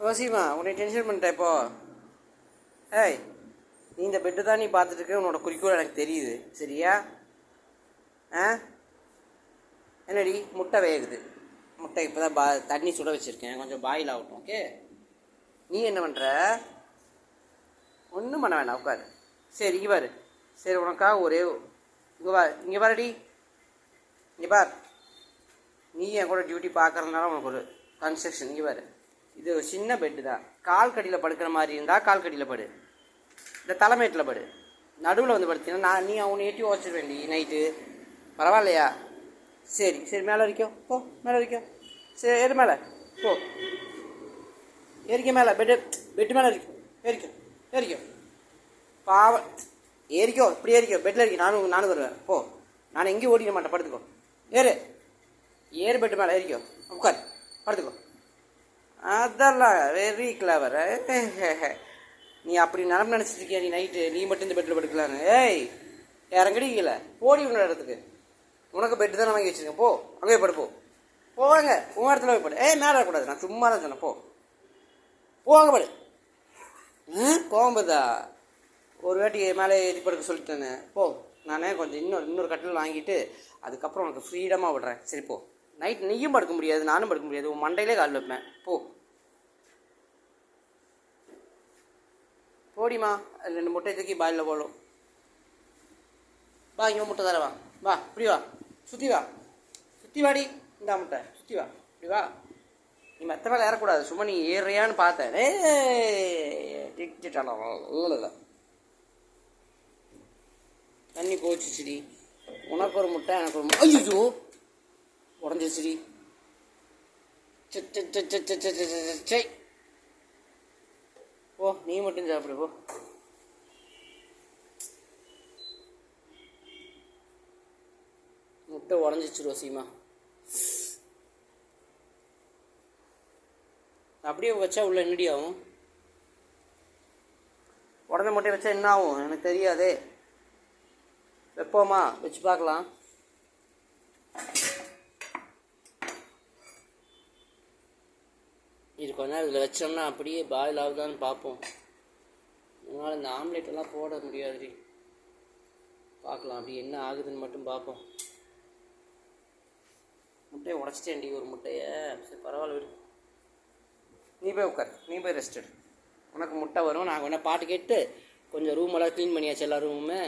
ரோசிமா உன்னை டென்ஷன் பண்ணிட்ட இப்போ. ஏய், நீ இந்த பெட்டு தான் நீ பார்த்துட்டு இருக்க. உன்னோட குறிக்கோள் எனக்கு தெரியுது, சரியா? என்னடி முட்டை வேகுது. முட்டை இப்போ தான் தண்ணி சுட வச்சுருக்கேன், கொஞ்சம் பாயில் ஆகட்டும். ஓகே, நீ என்ன பண்ணுற? ஒன்றும் பண்ண வேண்டாம், உட்காரு. சரி இங்கே பாரு. சரி உனக்காக ஒரே இங்கே பாருடி, இங்கே பார். நீ என் கூட டியூட்டி பார்க்குறதுனால உனக்கு ஒரு கன்ஸ்ட்ரக்ஷன். இங்கே பாரு, இது ஒரு சின்ன பெட்டு தான். கால் கடியில் படுக்கிற மாதிரி இருந்தால் கால் கடியில் படு, இந்த தலைமேட்டில் படு. நடுவில் வந்து படுத்தீங்கன்னா நீ அவனை ஏற்றி உடச்சிட நைட்டு. பரவாயில்லையா? சரி சரி, மேலே வரைக்கும் போ, மேலே வரைக்கும். சரி ஏறு மேலே போ, ஏறிக்க மேலே. பெட்டு மேலே ஏறிக்கும் ஏறிக்கும். பாவம், ஏறிக்கோ, இப்படி ஏறிக்கோ. பெட்டில் இருக்கி, நானும் வருவேன். போ, நான் எங்கேயும் ஓடிக்க மாட்டேன். படுத்துக்கோ, ஏறு பெட்டு மேலே ஏறிக்கோ. உட்கார், படுத்துக்கோ. அதெல்லாம் வெரி கிளவர். நீ அப்படி நினச்சிட்டு இருக்கியா? நீ நைட்டு நீ மட்டும் இந்த பெட்டில் படுக்கலான்னு. ஏய், இறங்கடிக்கல, போடி உன்னோட இடத்துக்கு. உனக்கு பெட்டு தான் வாங்கி வச்சுருக்கேன். போ, அங்கே படு. போவாங்க உங்கள் இடத்துல போய் படு. மேலே வரக்கூடாது, நான் சும்மா தான் சொன்னேன். போவாங்க படு. கோம்பதா ஒரு வாட்டி மேலே ஏறி படுக்க சொல்லிட்டேன்னு. போ, நான் கொஞ்சம் இன்னொரு கட்டில் வாங்கிட்டு அதுக்கப்புறம் உனக்கு ஃப்ரீடமாக விடுறேன். சரி போ. நைட் நீயும் படுக்க முடியாது, நானும் படுக்க முடியாது. உன் மண்டையிலே கால் வைப்பேன். போடிமா. அது 2 முட்டை தூக்கி பாலில் போடும். வா, இங்கே முட்டை தர. வா இப்படி வா, சுற்றி வா, சுற்றி வாடி. இந்த முட்டை சுற்றி வா, இப்படி வா. நீ மற்ற மேலே ஏறக்கூடாது, சும்மா நீ ஏறியான்னு பார்த்தேன். தண்ணி போச்சுடி. உனக்கு ஒரு முட்டை, எனக்கு ஒரு முட்டை. ஐயோ, உடஞ்சிச்சுடி. சை, போ, நீ மட்டும் சாப்பிடு போ. முட்டை உடஞ்சிச்சு ரோசிமா. அப்படியே வச்சா உள்ள என்னடி ஆகும்? உடஞ்ச முட்டையை வச்சா என்ன ஆகும் எனக்கு தெரியாதே. வைப்போமா? வச்சு பார்க்கலாம். இது கொஞ்ச நேரம் இதில் வச்சோம்னா அப்படியே பாயில் ஆகுதான்னு பார்ப்போம். அதனால் இந்த ஆம்லேட்டெல்லாம் போட முடியாதுடி. பார்க்கலாம் அப்படி என்ன ஆகுதுன்னு மட்டும் பார்ப்போம். முட்டையை உடச்சிட்டேன்டி ஒரு முட்டையை. சரி பரவாயில்ல விடு. நீ போய் உட்கார், நீ போய் ரெஸ்ட் எடு. உனக்கு முட்டை வரும். நாங்கள் வேணால் பாட்டு கேட்டு கொஞ்சம் ரூமெல்லாம் க்ளீன் பண்ணியாச்சு, எல்லா ரூமுமே.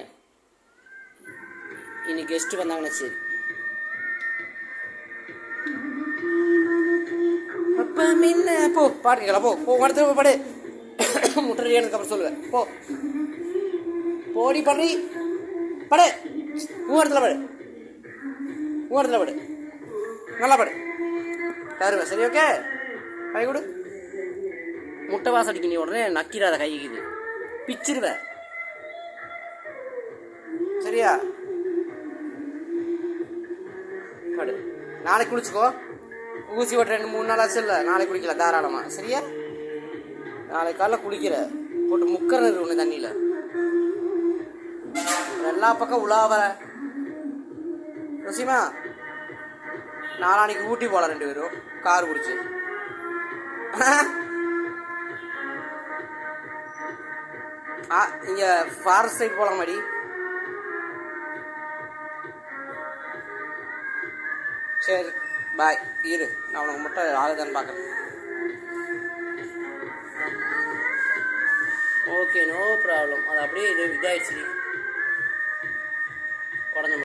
இன்னைக்கு கெஸ்ட்டு வந்தாங்கன்னு சரி. அப்போ முன்ன போ, பாட்டு கேட்கலாம். போ இடத்துல போய் படு. முட்டை ரெடியானதுக்கப்புறம் சொல்லுவேன். போடி பண்ணி படு. உன் இடத்துல படு, நல்லா படு. தருவேன். சரி ஓகே, கை கொடு. முட்டை வாசடிக்கு நீ உடனே நக்கிறாத, கைக்குது பிச்சிருவேன். சரியா? படு. நாளைக்கு குளிச்சுக்கோ. ஊசி ஓட்ட 2-3 நாள் ஆச்சு இல்லை, நாளைக்கு குளிக்கல தாராளமாக. சரியா? நாளைக்கு காலைல குளிக்கிற போட்டு முக்கறது ஒன்று தண்ணியில். எல்லா பக்கம் உலாவ ரோசிமா. நாளானிக்கு ஊட்டி போகலாம் 2 பேரும் கார் பிடிச்சி. இங்கே ஃபாரஸ்ட் சைடு போகலாம் மாடி. சரி பாய், இரு, நான் உனக்கு முட்டை ஆகுதான்னு பார்க்குறேன். Okay, no problem. அது அப்படியே இதாகிடுச்சு உடனே.